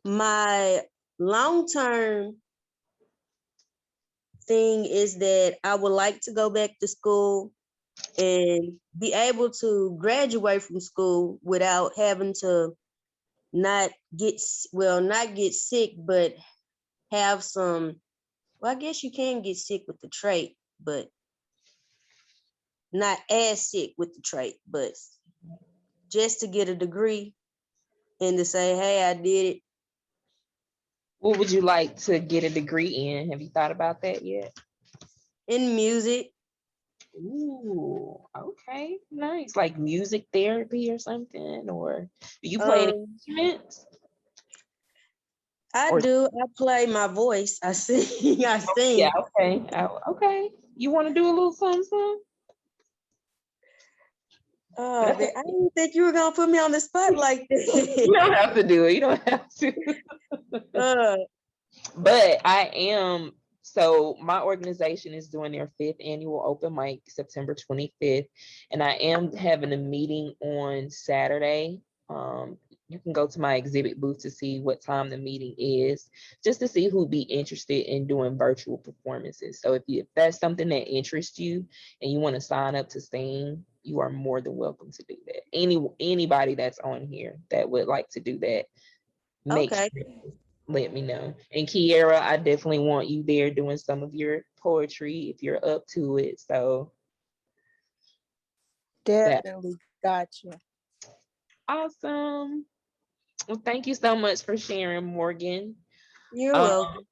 [SPEAKER 12] My long-term thing is that I would like to go back to school and be able to graduate from school without having to not get sick, but have some, I guess you can get sick with the trait, but not as sick with the trait, but just to get a degree and to say, hey, I did it.
[SPEAKER 1] What would you like to get a degree in? Have you thought about that yet?
[SPEAKER 12] In music.
[SPEAKER 1] Ooh, okay, nice. Like music therapy or something, or do you play any instruments?
[SPEAKER 12] I do. I play my voice. I sing. I sing.
[SPEAKER 1] Yeah, okay. Okay. You want to do a little something?
[SPEAKER 12] Oh, I didn't think you were gonna put me on the spot like this.
[SPEAKER 1] You don't have to do it. You don't have to. But I am. So my organization is doing their 5th annual open mic September 25th, and I am having a meeting on Saturday. You can go to my exhibit booth to see what time the meeting is, just to see who'd be interested in doing virtual performances. So if that's something that interests you and you want to sign up to sing, you are more than welcome to do that. Anybody that's on here that would like to do that, make
[SPEAKER 12] Okay.
[SPEAKER 1] sure you let me know. And Kiera, I definitely want you there doing some of your poetry if you're up to it. So that
[SPEAKER 3] Definitely got you.
[SPEAKER 1] awesome. Well, thank you so much for sharing, Morgan.
[SPEAKER 12] You're welcome.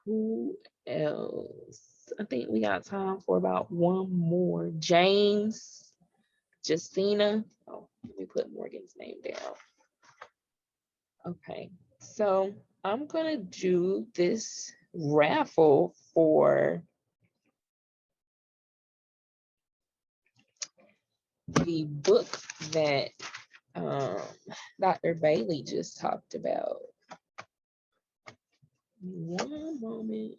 [SPEAKER 1] Who else? I think we got time for about one more. James, Justina. Oh, let me put Morgan's name down. Okay, so I'm gonna do this raffle for the book that Dr. Bailey just talked about. One moment.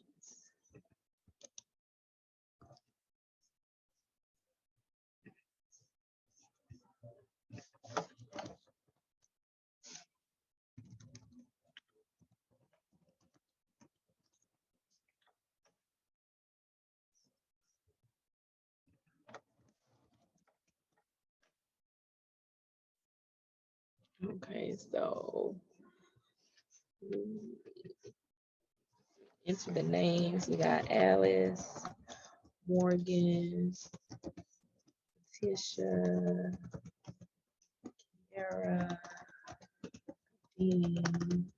[SPEAKER 1] Okay, so enter the names. We got Alice, Morgan, Tisha, Kiara, Dean,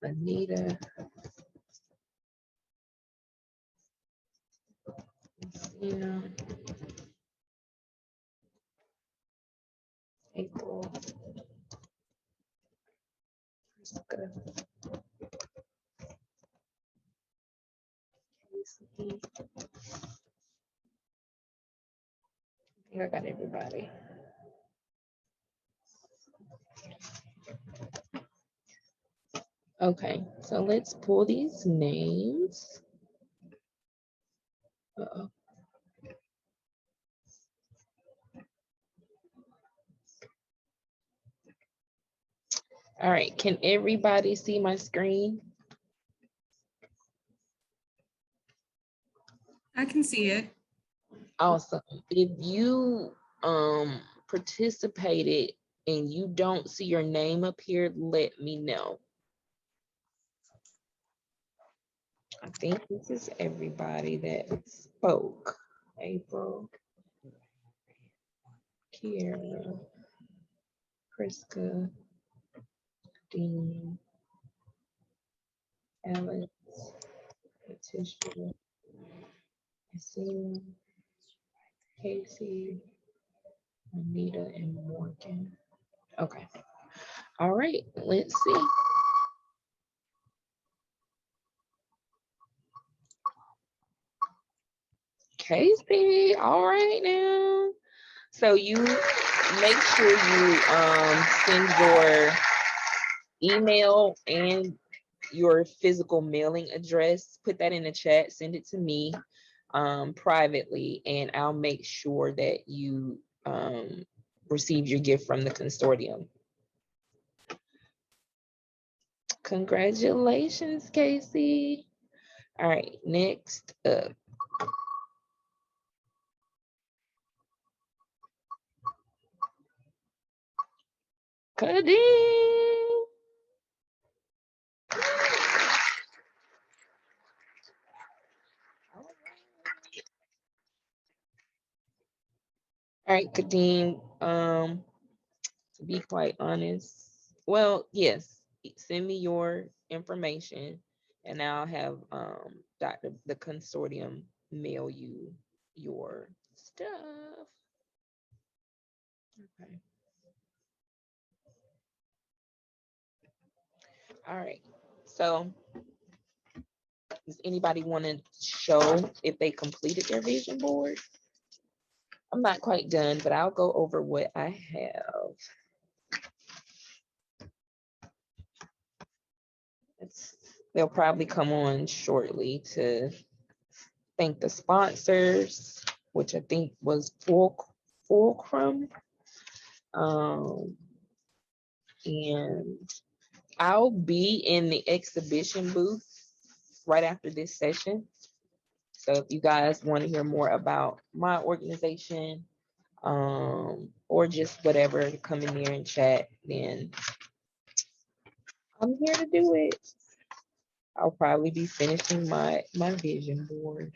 [SPEAKER 1] Anita, Christina, April, Jessica, Casey. I think I got everybody. Okay, so let's pull these names. Uh-oh. All right, can everybody see my screen?
[SPEAKER 8] I can see it.
[SPEAKER 1] Awesome. If you participated and you don't see your name up here, let me know. I think this is everybody that spoke. April, Kiera, Priska, Dean, Alex, Letitia, Yasin, Casey, Anita, and Morgan. Okay. All right, let's see. Casey, all right now. So you make sure you send your email and your physical mailing address, put that in the chat, send it to me privately, and I'll make sure that you receive your gift from the consortium. Congratulations, Casey. All right, next up. Kadeem. All right, Kadeem, to be quite honest, well, yes, send me your information and I'll have the consortium mail you your stuff. Okay. All right, so does anybody want to show if they completed their vision board? I'm not quite done, but I'll go over what I have. They'll probably come on shortly to thank the sponsors. which I think was Fulcrum. And I'll be in the exhibition booth right after this session. So if you guys want to hear more about my organization, or just whatever, come in there and chat, then I'm here to do it. I'll probably be finishing my vision board.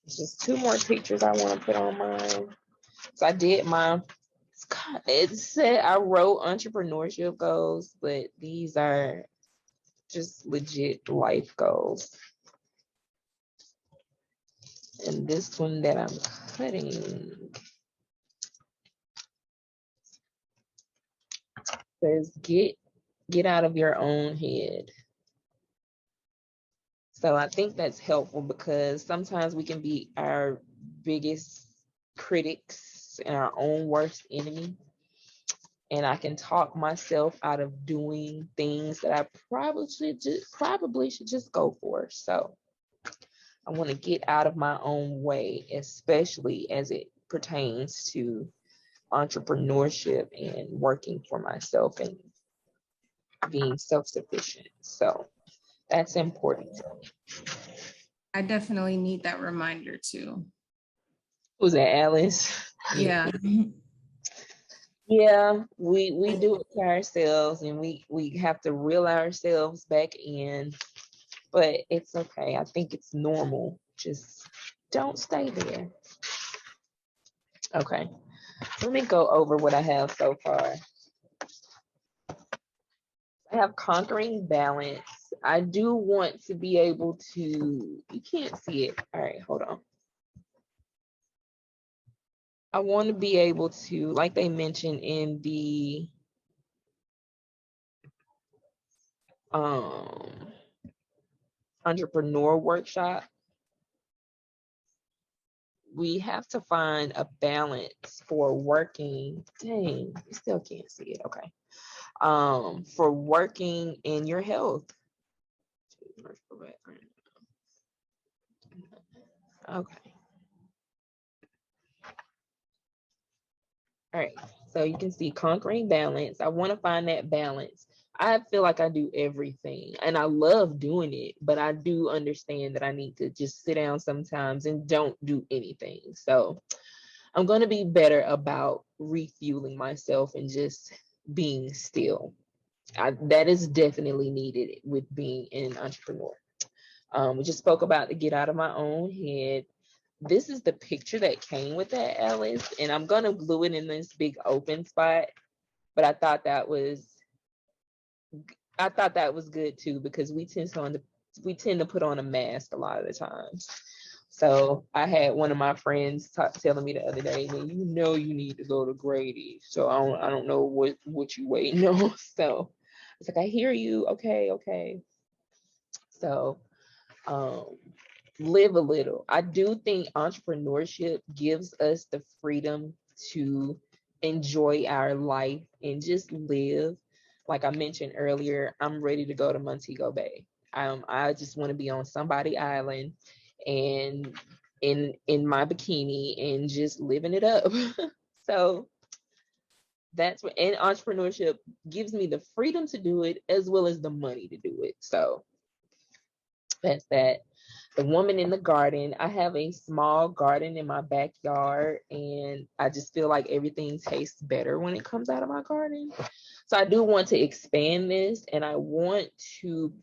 [SPEAKER 1] It's just 2 more pictures I want to put on mine. So I did my, it said I wrote entrepreneurship goals, but these are just legit life goals. And this one that I'm cutting says get out of your own head. So I think that's helpful because sometimes we can be our biggest critics and our own worst enemy. And I can talk myself out of doing things that I probably should just go for. So I want to get out of my own way, especially as it pertains to entrepreneurship and working for myself and being self-sufficient. So that's important.
[SPEAKER 8] I definitely need that reminder too.
[SPEAKER 1] Who's that, Alice?
[SPEAKER 8] Yeah.
[SPEAKER 1] Yeah, we do it to ourselves, and we have to reel ourselves back in, but it's okay. I think it's normal. Just don't stay there. Okay, let me go over what I have so far. I have conquering balance. I do want to be able to, you can't see it. All right, hold on. I want to be able to, like they mentioned in the entrepreneur workshop, we have to find a balance for working. Dang, you still can't see it. Okay. For working in your health. Okay. All right, so you can see conquering balance. I want to find that balance. I feel like I do everything and I love doing it, but I do understand that I need to just sit down sometimes and don't do anything. So I'm going to be better about refueling myself and just being still. That is definitely needed with being an entrepreneur. We just spoke about the get out of my own head. This is the picture that came with that, Alice, and I'm gonna glue it in this big open spot, but I thought that was good too, because we tend to put on a mask a lot of the times. So I had one of my friends telling me the other day, well, you need to go to Grady, so I don't know what you waiting on. So it's like, I hear you. Okay. So live a little. I do think entrepreneurship gives us the freedom to enjoy our life and just live. Like I mentioned earlier, I'm ready to go to Montego Bay. I just want to be on somebody island and in my bikini and just living it up. So that's what, and entrepreneurship gives me the freedom to do it as well as the money to do it. So that's that. The woman in the garden. I have a small garden in my backyard, and I just feel like everything tastes better when it comes out of my garden. So I do want to expand this, and I want to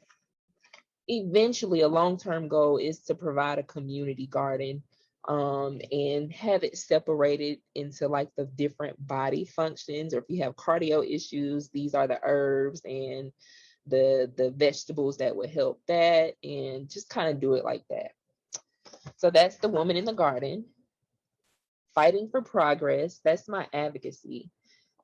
[SPEAKER 1] eventually, a long-term goal is to provide a community garden, and have it separated into like the different body functions, or if you have cardio issues, these are the herbs and the vegetables that would help that, and just kind of do it like that. So that's the woman in the garden. Fighting for progress, that's my advocacy.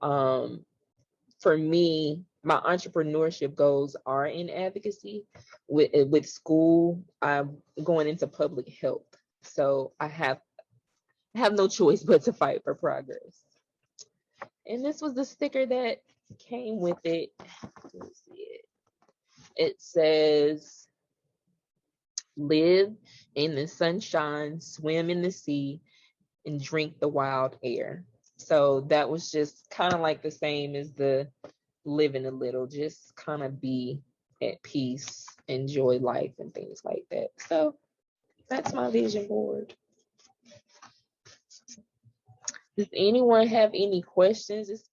[SPEAKER 1] For me, my entrepreneurship goals are in advocacy. With school, I'm going into public health, so I have no choice but to fight for progress. And this was the sticker that came with it. Let's see it. it says, live in the sunshine, swim in the sea, and drink the wild air. So that was just kind of like the same as the living a little, just kind of be at peace, enjoy life and things like that. So that's my vision board. Does anyone have any questions? It's